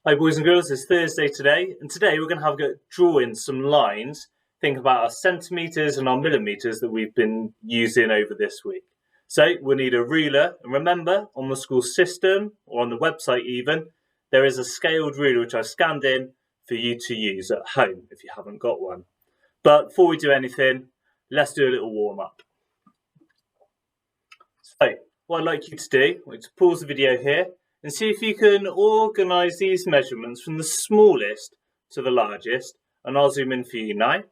Hi boys and girls, it's Thursday today, and today we're going to have a go at drawing some lines. Think about our centimetres and our millimetres that we've been using over this week. So we'll need a ruler, and remember, on the school system, or on the website even, there is a scaled ruler which I've scanned in for you to use at home if you haven't got one. But before we do anything, let's do a little warm-up. So, what I'd like you to do is to pause the video here and see if you can organise these measurements from the smallest to the largest, and I'll zoom in for you now.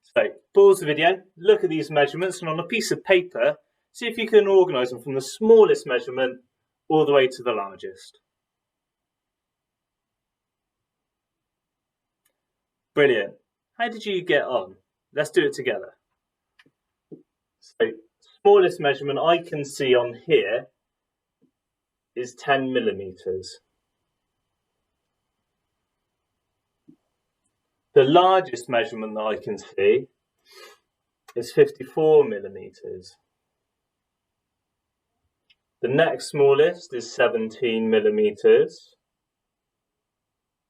So, pause the video, look at these measurements, and on a piece of paper, see if you can organise them from the smallest measurement all the way to the largest. Brilliant. How did you get on? Let's do it together. So, smallest measurement I can see on here is 10 millimetres. The largest measurement that I can see is 54 millimetres. The next smallest is 17 millimetres.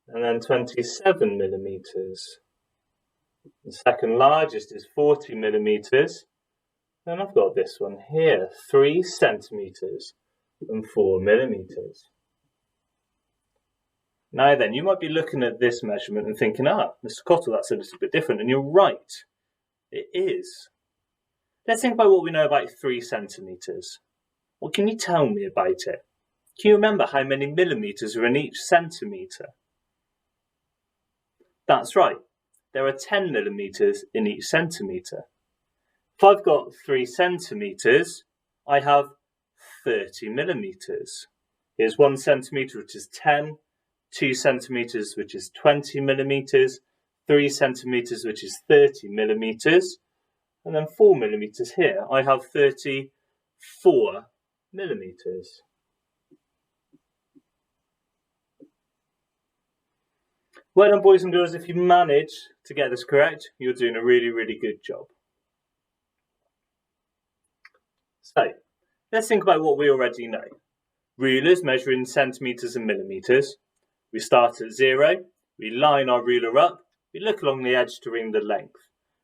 And then 27 millimetres. The second largest is 40 millimetres. And I've got this one here, 3 centimetres and 4 millimetres. Now then, you might be looking at this measurement and thinking, Mr. Cottle, that's a little bit different. And you're right, it is. Let's think about what we know about 3 centimetres. What can you tell me about it? Can you remember how many millimetres are in each centimetre? That's right, there are 10 millimetres in each centimetre. If I've got 3 centimetres, I have 30 millimetres. Here's 1 centimetre, which is 10, 2 centimetres, which is 20 millimetres, 3 centimetres, which is 30 millimetres, and then 4 millimetres here. I have 34 millimetres. Well done, boys and girls. If you manage to get this correct, you're doing a really, really good job. So, let's think about what we already know. Rulers measure in centimetres and millimetres. We start at 0, we line our ruler up, we look along the edge to ring the length.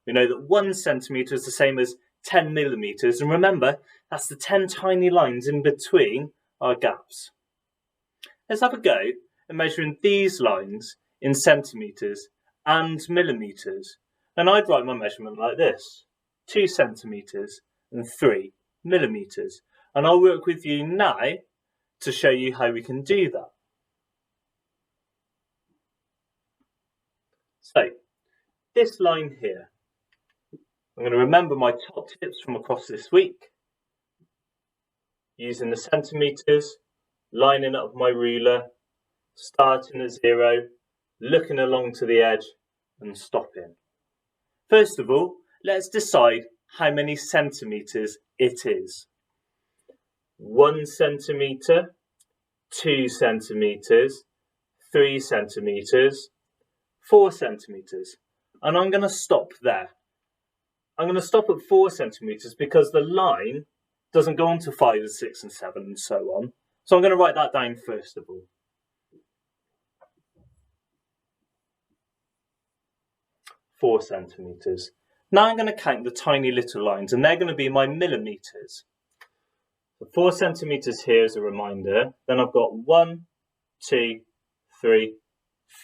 We know that 1 centimetre is the same as 10 millimetres, and remember, that's the 10 tiny lines in between our gaps. Let's have a go at measuring these lines in centimetres and millimetres. And I'd write my measurement like this, 2 centimetres and 3 millimetres. And I'll work with you now to show you how we can do that. So, this line here, I'm going to remember my top tips from across this week, using the centimetres, lining up my ruler, starting at 0, looking along to the edge and stopping. First of all, let's decide how many centimetres it is. 1 centimetre, 2 centimetres, 3 centimetres, 4 centimetres. And I'm going to stop there. I'm going to stop at 4 centimetres because the line doesn't go on to 5 and 6 and 7 and so on. So I'm going to write that down first of all. Four centimetres. Now I'm going to count the tiny little lines, and they're going to be my millimetres. So 4 centimetres here as a reminder. Then I've got 1, 2, 3,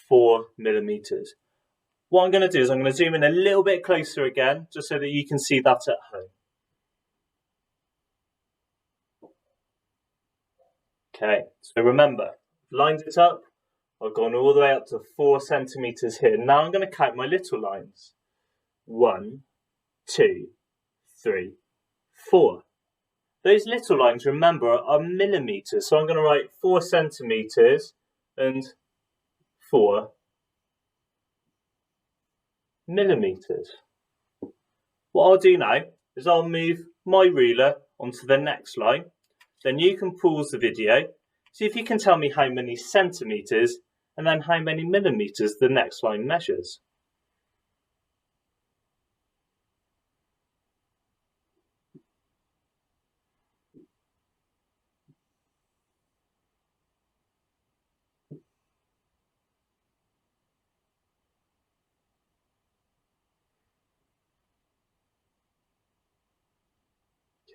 4 millimetres. What I'm going to do is I'm going to zoom in a little bit closer again, just so that you can see that at home. Okay, so remember, lined it up. I've gone all the way up to 4 centimetres here. Now I'm going to count my little lines. 1, 2, 3, 4. Those little lines, remember, are millimetres. So I'm going to write 4 centimetres and 4 millimetres. What I'll do now is I'll move my ruler onto the next line. Then you can pause the video, see if you can tell me how many centimetres and then how many millimetres the next line measures.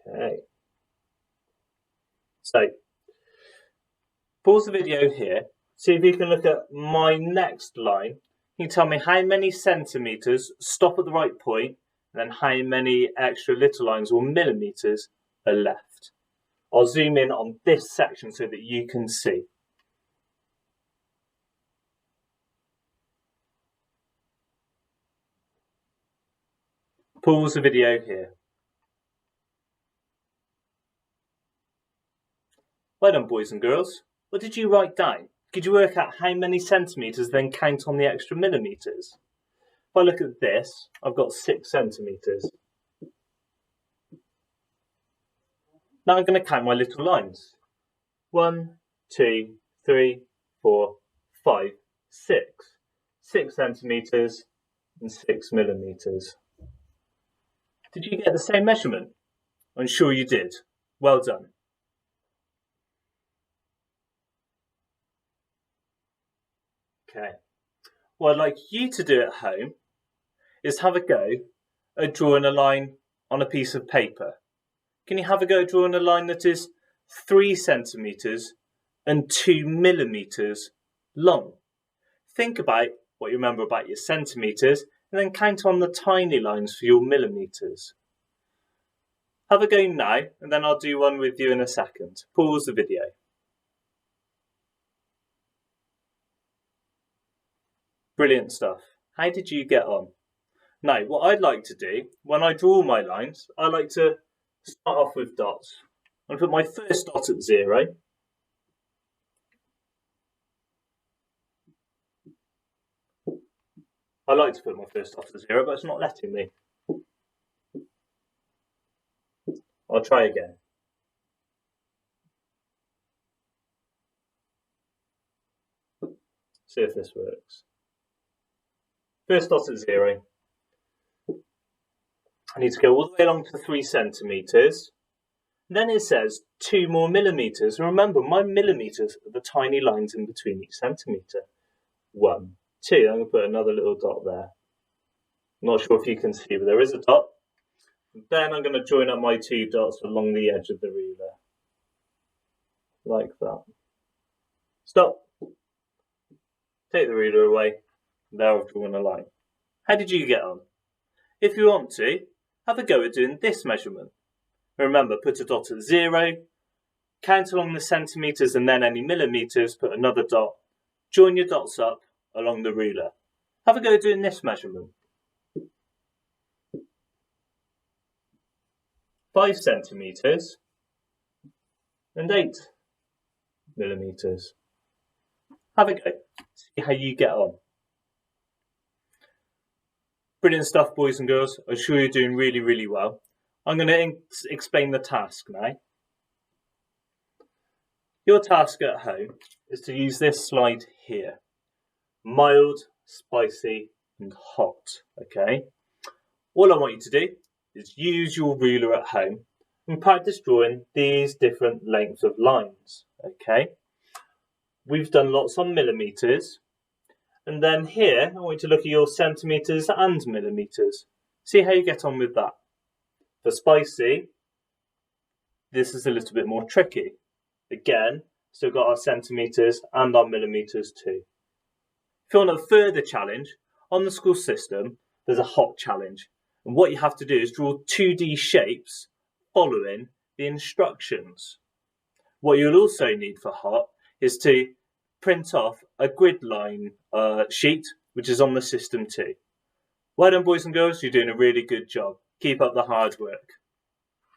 Okay. So, pause the video here. See if you can look at my next line. Can you tell me how many centimetres stop at the right point, and then how many extra little lines or millimetres are left? I'll zoom in on this section so that you can see. Pause the video here. Well done, boys and girls. What did you write down? Could you work out how many centimetres, then count on the extra millimetres? If I look at this, I've got 6 centimetres. Now I'm going to count my little lines. 1, 2, 3, 4, 5, 6. 6 centimetres and 6 millimetres. Did you get the same measurement? I'm sure you did. Well done. Okay. What I'd like you to do at home is have a go at drawing a line on a piece of paper. Can you have a go at drawing a line that is 3 centimetres and 2 millimetres long? Think about what you remember about your centimetres and then count on the tiny lines for your millimetres. Have a go now, and then I'll do one with you in a second. Pause the video. Brilliant stuff. How did you get on? Now, what I'd like to do, when I draw my lines, I like to start off with dots. I'm going to put my first dot at 0. I like to put my first dot at 0, but it's not letting me. I'll try again. See if this works. First dot at 0. I need to go all the way along to 3 centimetres. Then it says 2 more millimetres. And remember, my millimetres are the tiny lines in between each centimetre. 1, 2. I'm going to put another little dot there. I'm not sure if you can see, but there is a dot. Then I'm going to join up my 2 dots along the edge of the ruler. Like that. Stop. Take the ruler away. There I've drawn a line. How did you get on? If you want to, have a go at doing this measurement. Remember, put a dot at 0, count along the centimetres and then any millimetres, put another dot, join your dots up along the ruler. Have a go at doing this measurement. 5 centimetres and 8 millimetres. Have a go. See how you get on. Brilliant stuff, boys and girls. I'm sure you're doing really, really well. I'm going to explain the task now. Your task at home is to use this slide here. Mild, spicy, and hot. Okay? All I want you to do is use your ruler at home and practice drawing these different lengths of lines. Okay? We've done lots on millimetres. And then here, I want you to look at your centimetres and millimetres. See how you get on with that. For spicy, this is a little bit more tricky. Again, still got our centimetres and our millimetres too. If you want a further challenge, on the school system, there's a hot challenge. And what you have to do is draw 2D shapes following the instructions. What you'll also need for hot is to print off a grid line sheet, which is on the system too. Well done, boys and girls, you're doing a really good job. Keep up the hard work.